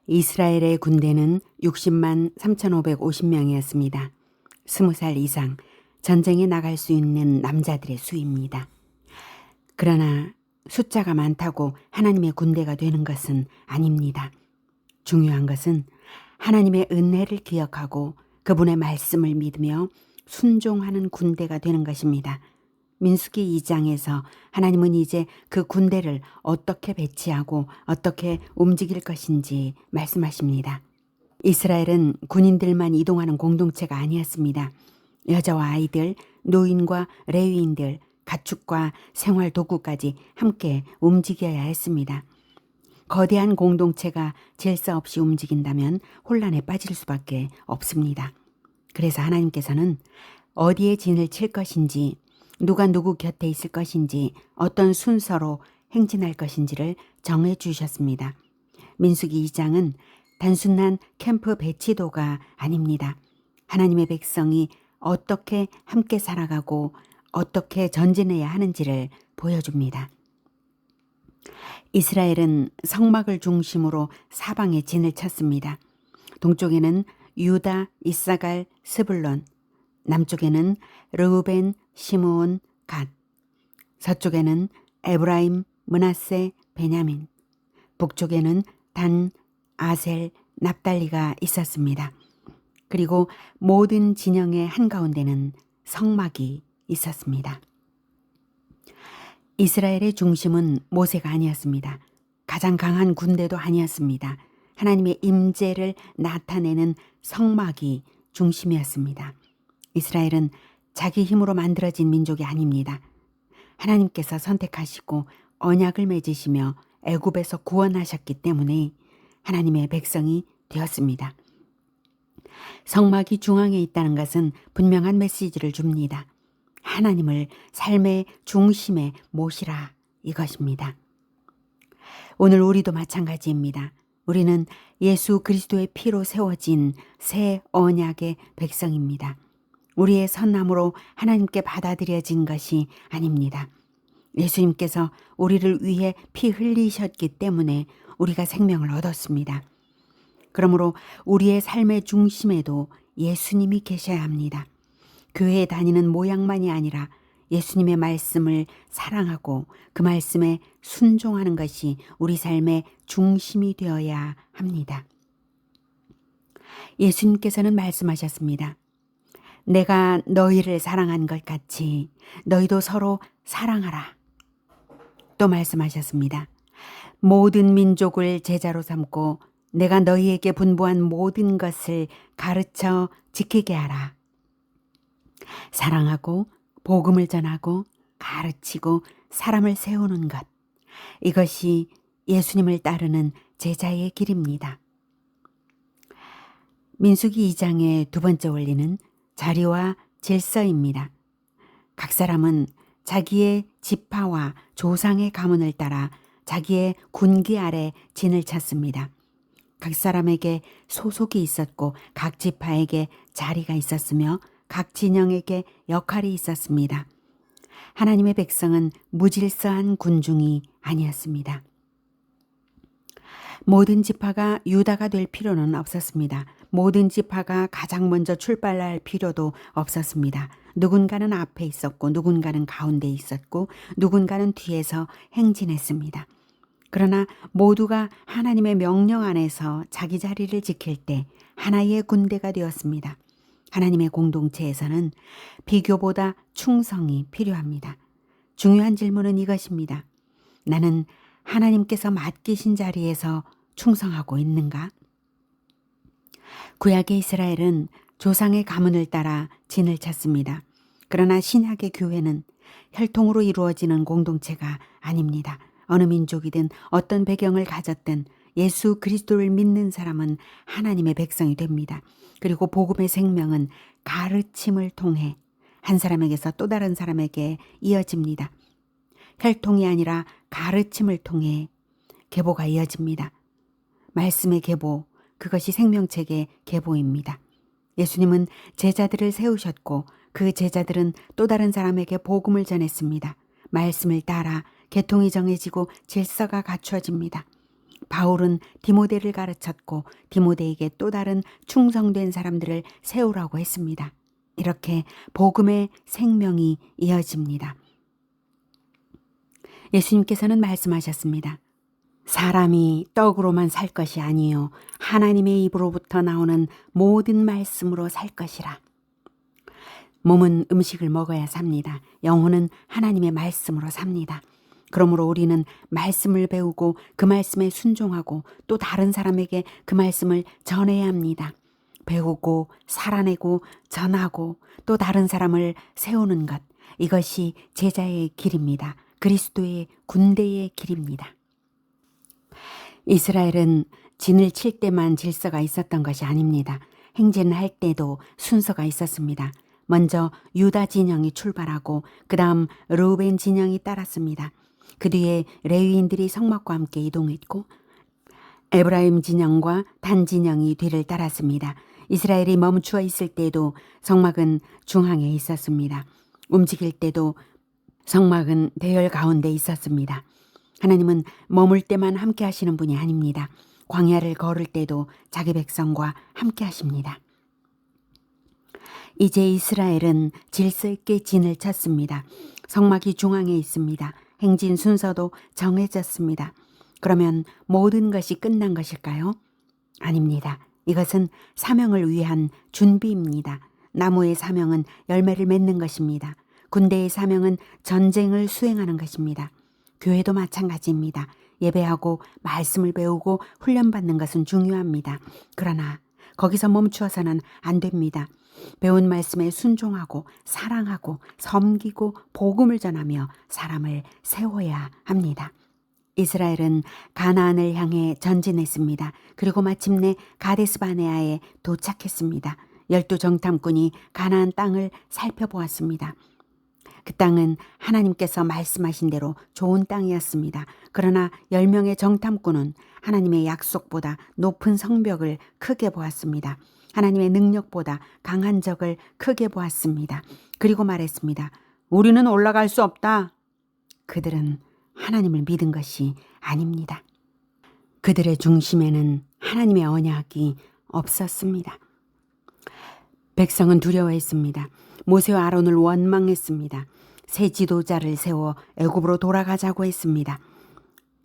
이스라엘의 군대는 60만 3,550명이었습니다. 20살 이상 전쟁에 나갈 수 있는 남자들의 수입니다. 그러나 숫자가 많다고 하나님의 군대가 되는 것은 아닙니다. 중요한 것은 하나님의 은혜를 기억하고 그분의 말씀을 믿으며 순종하는 군대가 되는 것입니다. 민수기 2장에서 하나님은 이제 그 군대를 어떻게 배치하고 어떻게 움직일 것인지 말씀하십니다. 이스라엘은 군인들만 이동하는 공동체가 아니었습니다. 여자와 아이들, 노인과 레위인들, 가축과 생활 도구까지 함께 움직여야 했습니다. 거대한 공동체가 질서 없이 움직인다면 혼란에 빠질 수밖에 없습니다. 그래서 하나님께서는 어디에 진을 칠 것인지, 누가 누구 곁에 있을 것인지, 어떤 순서로 행진할 것인지를 정해 주셨습니다. 민수기 2장은 단순한 캠프 배치도가 아닙니다. 하나님의 백성이 어떻게 함께 살아가고 어떻게 전진해야 하는지를 보여줍니다. 이스라엘은 성막을 중심으로 사방에 진을 쳤습니다. 동쪽에는 유다, 이사갈, 스불론, 남쪽에는 르우벤, 시므온, 갓, 서쪽에는 에브라임, 므낫세, 베냐민, 북쪽에는 단, 아셀, 납달리가 있었습니다. 그리고 모든 진영의 한가운데는 성막이 있었습니다. 이스라엘의 중심은 모세가 아니었습니다. 가장 강한 군대도 아니었습니다. 하나님의 임재를 나타내는 성막이 중심이었습니다. 이스라엘은 자기 힘으로 만들어진 민족이 아닙니다. 하나님께서 선택하시고 언약을 맺으시며 애굽에서 구원하셨기 때문에 하나님의 백성이 되었습니다. 성막이 중앙에 있다는 것은 분명한 메시지를 줍니다. 하나님을 삶의 중심에 모시라, 이것입니다. 오늘 우리도 마찬가지입니다. 우리는 예수 그리스도의 피로 세워진 새 언약의 백성입니다. 우리의 선함으로 하나님께 받아들여진 것이 아닙니다. 예수님께서 우리를 위해 피 흘리셨기 때문에 우리가 생명을 얻었습니다. 그러므로 우리의 삶의 중심에도 예수님이 계셔야 합니다. 교회에 다니는 모양만이 아니라 예수님의 말씀을 사랑하고 그 말씀에 순종하는 것이 우리 삶의 중심이 되어야 합니다. 예수님께서는 말씀하셨습니다. 내가 너희를 사랑한 것 같이 너희도 서로 사랑하라. 또 말씀하셨습니다. 모든 민족을 제자로 삼고 내가 너희에게 분부한 모든 것을 가르쳐 지키게 하라. 사랑하고 복음을 전하고 가르치고 사람을 세우는 것. 이것이 예수님을 따르는 제자의 길입니다. 민수기 2장의 두 번째 원리는 자리와 질서입니다. 각 사람은 자기의 지파와 조상의 가문을 따라 자기의 군기 아래 진을 쳤습니다. 각 사람에게 소속이 있었고 각 지파에게 자리가 있었으며 각 진영에게 역할이 있었습니다. 하나님의 백성은 무질서한 군중이 아니었습니다. 모든 지파가 유다가 될 필요는 없었습니다. 모든 지파가 가장 먼저 출발할 필요도 없었습니다. 누군가는 앞에 있었고 누군가는 가운데 있었고 누군가는 뒤에서 행진했습니다. 그러나 모두가 하나님의 명령 안에서 자기 자리를 지킬 때 하나의 군대가 되었습니다. 하나님의 공동체에서는 비교보다 충성이 필요합니다. 중요한 질문은 이것입니다. 나는 하나님께서 맡기신 자리에서 충성하고 있는가? 구약의 이스라엘은 조상의 가문을 따라 진을 쳤습니다. 그러나 신약의 교회는 혈통으로 이루어지는 공동체가 아닙니다. 어느 민족이든 어떤 배경을 가졌든 예수 그리스도를 믿는 사람은 하나님의 백성이 됩니다. 그리고 복음의 생명은 가르침을 통해 한 사람에게서 또 다른 사람에게 이어집니다. 혈통이 아니라 가르침을 통해 계보가 이어집니다. 말씀의 계보, 그것이 생명책의 계보입니다. 예수님은 제자들을 세우셨고 그 제자들은 또 다른 사람에게 복음을 전했습니다. 말씀을 따라 계통이 정해지고 질서가 갖추어집니다. 바울은 디모데를 가르쳤고 디모데에게 또 다른 충성된 사람들을 세우라고 했습니다. 이렇게 복음의 생명이 이어집니다. 예수님께서는 말씀하셨습니다. 사람이 떡으로만 살 것이 아니요 하나님의 입으로부터 나오는 모든 말씀으로 살 것이라. 몸은 음식을 먹어야 삽니다. 영혼은 하나님의 말씀으로 삽니다. 그러므로 우리는 말씀을 배우고 그 말씀에 순종하고 또 다른 사람에게 그 말씀을 전해야 합니다. 배우고 살아내고 전하고 또 다른 사람을 세우는 것, 이것이 제자의 길입니다. 그리스도의 군대의 길입니다. 이스라엘은 진을 칠 때만 질서가 있었던 것이 아닙니다. 행진할 때도 순서가 있었습니다. 먼저 유다 진영이 출발하고 그 다음 르우벤 진영이 따랐습니다. 그 뒤에 레위인들이 성막과 함께 이동했고 에브라임 진영과 단 진영이 뒤를 따랐습니다. 이스라엘이 멈추어 있을 때도 성막은 중앙에 있었습니다. 움직일 때도 성막은 대열 가운데 있었습니다. 하나님은 머물 때만 함께 하시는 분이 아닙니다. 광야를 걸을 때도 자기 백성과 함께 하십니다. 이제 이스라엘은 질서 있게 진을 쳤습니다. 성막이 중앙에 있습니다. 행진 순서도 정해졌습니다. 그러면 모든 것이 끝난 것일까요? 아닙니다. 이것은 사명을 위한 준비입니다. 나무의 사명은 열매를 맺는 것입니다. 군대의 사명은 전쟁을 수행하는 것입니다. 교회도 마찬가지입니다. 예배하고 말씀을 배우고 훈련받는 것은 중요합니다. 그러나 거기서 멈추어서는 안 됩니다. 배운 말씀에 순종하고 사랑하고 섬기고 복음을 전하며 사람을 세워야 합니다. 이스라엘은 가나안을 향해 전진했습니다. 그리고 마침내 가데스바네아에 도착했습니다. 12 정탐꾼이 가나안 땅을 살펴보았습니다. 그 땅은 하나님께서 말씀하신 대로 좋은 땅이었습니다. 그러나 10명의 정탐꾼은 하나님의 약속보다 높은 성벽을 크게 보았습니다. 하나님의 능력보다 강한 적을 크게 보았습니다. 그리고 말했습니다. 우리는 올라갈 수 없다. 그들은 하나님을 믿은 것이 아닙니다. 그들의 중심에는 하나님의 언약이 없었습니다. 백성은 두려워했습니다. 모세와 아론을 원망했습니다. 새 지도자를 세워 애굽으로 돌아가자고 했습니다.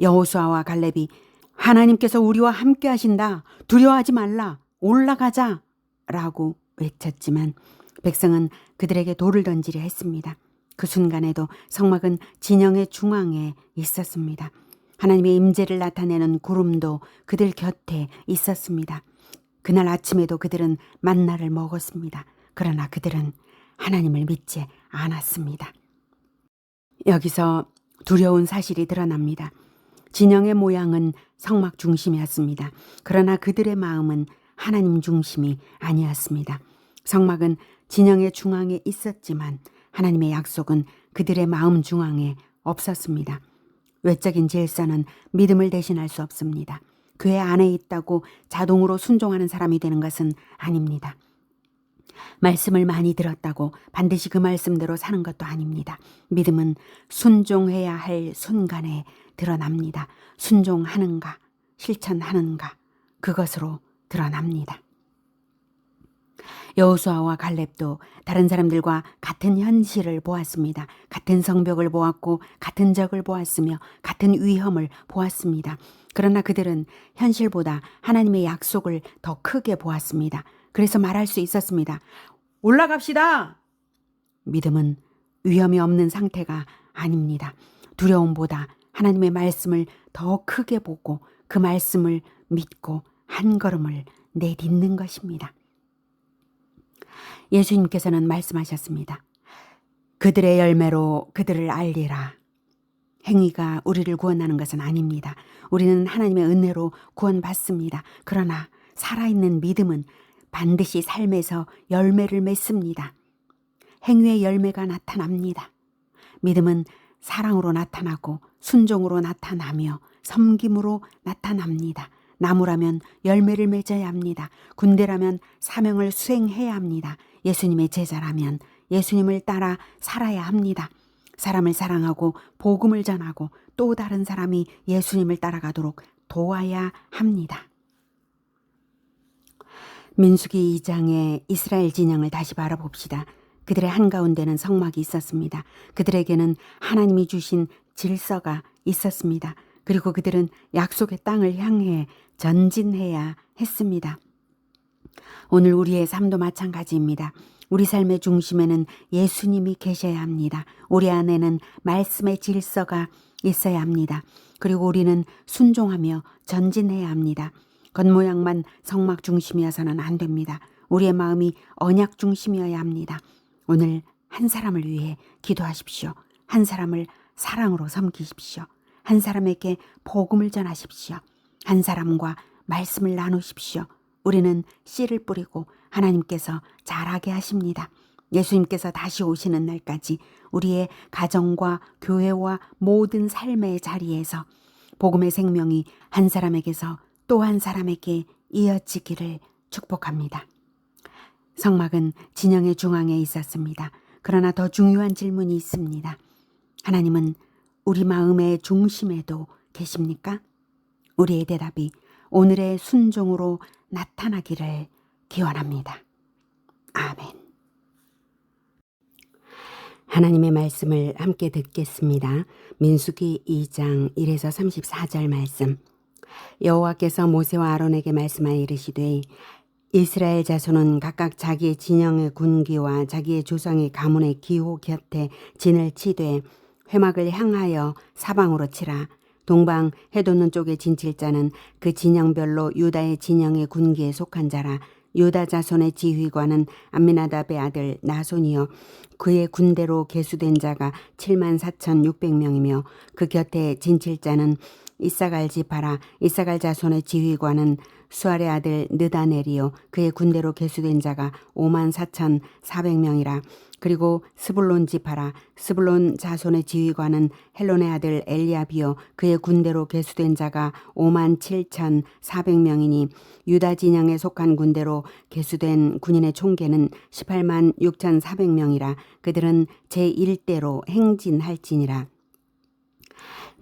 여호수아와 갈렙이 하나님께서 우리와 함께 하신다. 두려워하지 말라. 올라가자. 라고 외쳤지만 백성은 그들에게 돌을 던지려 했습니다. 그 순간에도 성막은 진영의 중앙에 있었습니다. 하나님의 임재를 나타내는 구름도 그들 곁에 있었습니다. 그날 아침에도 그들은 만나를 먹었습니다. 그러나 그들은 하나님을 믿지 않았습니다. 여기서 두려운 사실이 드러납니다. 진영의 모양은 성막 중심이었습니다. 그러나 그들의 마음은 하나님 중심이 아니었습니다. 성막은 진영의 중앙에 있었지만 하나님의 약속은 그들의 마음 중앙에 없었습니다. 외적인 질서는 믿음을 대신할 수 없습니다. 교회 안에 있다고 자동으로 순종하는 사람이 되는 것은 아닙니다. 말씀을 많이 들었다고 반드시 그 말씀대로 사는 것도 아닙니다. 믿음은 순종해야 할 순간에 드러납니다. 순종하는가, 실천하는가, 그것으로 드러납니다. 여호수아와 갈렙도 다른 사람들과 같은 현실을 보았습니다. 같은 성벽을 보았고 같은 적을 보았으며 같은 위험을 보았습니다. 그러나 그들은 현실보다 하나님의 약속을 더 크게 보았습니다. 그래서 말할 수 있었습니다. 올라갑시다. 믿음은 위험이 없는 상태가 아닙니다. 두려움보다 하나님의 말씀을 더 크게 보고 그 말씀을 믿고 한 걸음을 내딛는 것입니다. 예수님께서는 말씀하셨습니다. 그들의 열매로 그들을 알리라. 행위가 우리를 구원하는 것은 아닙니다. 우리는 하나님의 은혜로 구원받습니다. 그러나 살아있는 믿음은 반드시 삶에서 열매를 맺습니다. 행위의 열매가 나타납니다. 믿음은 사랑으로 나타나고 순종으로 나타나며 섬김으로 나타납니다. 나무라면 열매를 맺어야 합니다. 군대라면 사명을 수행해야 합니다. 예수님의 제자라면 예수님을 따라 살아야 합니다. 사람을 사랑하고 복음을 전하고 또 다른 사람이 예수님을 따라가도록 도와야 합니다. 민수기 2장의 이스라엘 진영을 다시 바라봅시다. 그들의 한가운데는 성막이 있었습니다. 그들에게는 하나님이 주신 질서가 있었습니다. 그리고 그들은 약속의 땅을 향해 전진해야 했습니다. 오늘 우리의 삶도 마찬가지입니다. 우리 삶의 중심에는 예수님이 계셔야 합니다. 우리 안에는 말씀의 질서가 있어야 합니다. 그리고 우리는 순종하며 전진해야 합니다. 겉모양만 성막 중심이어서는 안 됩니다. 우리의 마음이 언약 중심이어야 합니다. 오늘 한 사람을 위해 기도하십시오. 한 사람을 사랑으로 섬기십시오. 한 사람에게 복음을 전하십시오. 한 사람과 말씀을 나누십시오. 우리는 씨를 뿌리고 하나님께서 자라게 하십니다. 예수님께서 다시 오시는 날까지 우리의 가정과 교회와 모든 삶의 자리에서 복음의 생명이 한 사람에게서 또 한 사람에게 이어지기를 축복합니다. 성막은 진영의 중앙에 있었습니다. 그러나 더 중요한 질문이 있습니다. 하나님은 우리 마음의 중심에도 계십니까? 우리의 대답이 오늘의 순종으로 나타나기를 기원합니다. 아멘. 하나님의 말씀을 함께 듣겠습니다. 민수기 2장 1에서 34절 말씀. 여호와께서 모세와 아론에게 말씀하여 이르시되 이스라엘 자손은 각각 자기의 진영의 군기와 자기의 조상의 가문의 기호 곁에 진을 치되 회막을 향하여 사방으로 치라. 동방 해돋는 쪽에 진칠 자는 그 진영별로 유다의 진영의 군기에 속한 자라. 유다 자손의 지휘관은 암미나답의 아들 나손이요 그의 군대로 계수된 자가 74,600명이며 그 곁에 진칠 자는 이사갈 지파라. 이사갈 자손의 지휘관은 수알의 아들 느다넬이요 그의 군대로 계수된 자가 54,400명이라. 그리고 스불론 지파라. 스불론 자손의 지휘관은 헬론의 아들 엘리압이요 그의 군대로 계수된 자가 57,400명이니 유다 진영에 속한 군대로 계수된 군인의 총계는 186,400명이라. 그들은 제1대로 행진할지니라.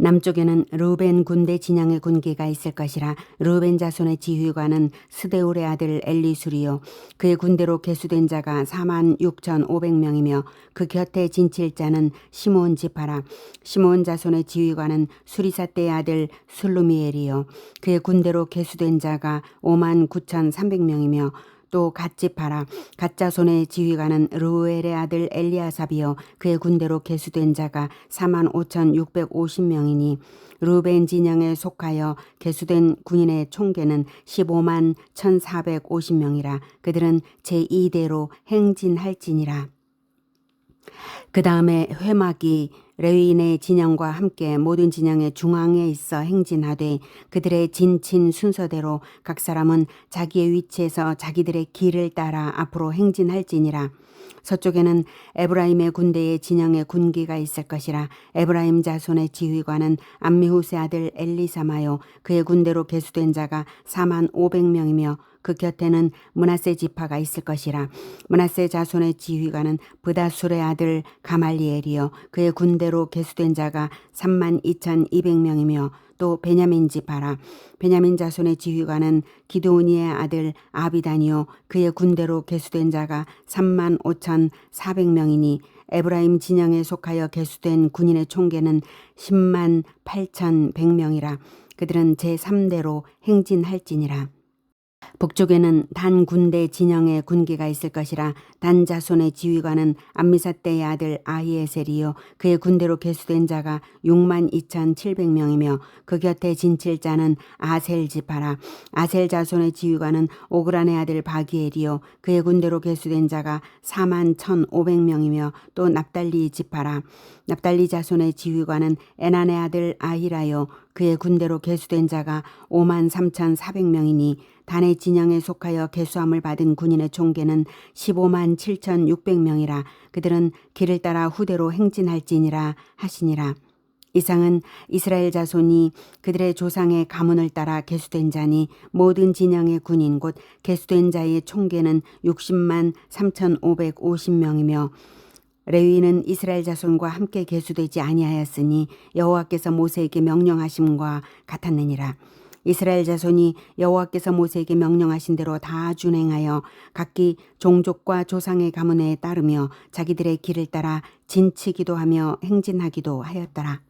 남쪽에는 르우벤 군대 진영의 군기가 있을 것이라. 르우벤 자손의 지휘관은 스데울의 아들 엘리수리요 그의 군대로 계수된 자가 46,500명이며 그 곁에 진칠 자는 시므온 지파라. 시므온 자손의 지휘관은 수리사떼의 아들 술루미엘이요 그의 군대로 계수된 자가 59,300명이며 또 갓지파라. 갓자손의 지휘관은 르우엘의 아들 엘리아삽이요 그의 군대로 계수된 자가 45,650명이니 르우벤 진영에 속하여 계수된 군인의 총계는 151,450명이라. 그들은 제2대로 행진할지니라. 그 다음에 회막이 레위인의 진영과 함께 모든 진영의 중앙에 있어 행진하되 그들의 진친 순서대로 각 사람은 자기의 위치에서 자기들의 길을 따라 앞으로 행진할지니라. 서쪽에는 에브라임의 군대의 진영의 군기가 있을 것이라. 에브라임 자손의 지휘관은 암미후스의 아들 엘리사마요 그의 군대로 계수된 자가 45,500명이며 그 곁에는 므낫세 지파가 있을 것이라. 므낫세 자손의 지휘관은 브다술의 아들 가말리엘이요 그의 군대로 계수된 자가 32,200명이며 또 베냐민 지파라. 베냐민 자손의 지휘관은 기드오니의 아들 아비단이요 그의 군대로 계수된 자가 35,400명이니 에브라임 진영에 속하여 계수된 군인의 총계는 108,100명이라. 그들은 제3대로 행진할지니라. 북쪽에는 단 군대 진영의 군기가 있을 것이라. 단 자손의 지휘관은 암미사떼의 아들 아히에셀이요 그의 군대로 계수된 자가 62,700명이며 그 곁에 진칠 자는 아셀 지파라. 아셀 자손의 지휘관은 오그란의 아들 바기엘이요 그의 군대로 계수된 자가 41,500명이며 또 납달리 지파라. 납달리 자손의 지휘관은 에난의 아들 아히라요 그의 군대로 계수된 자가 53,400명이니 단의 진영에 속하여 계수함을 받은 군인의 총계는 157,600명이라. 그들은 길을 따라 후대로 행진할지니라 하시니라. 이상은 이스라엘 자손이 그들의 조상의 가문을 따라 계수된 자니 모든 진영의 군인 곧 계수된 자의 총계는 603,550명이며 레위인은 이스라엘 자손과 함께 계수되지 아니하였으니 여호와께서 모세에게 명령하심과 같았느니라. 이스라엘 자손이 여호와께서 모세에게 명령하신 대로 다 준행하여 각기 종족과 조상의 가문에 따르며 자기들의 길을 따라 진치기도 하며 행진하기도 하였더라.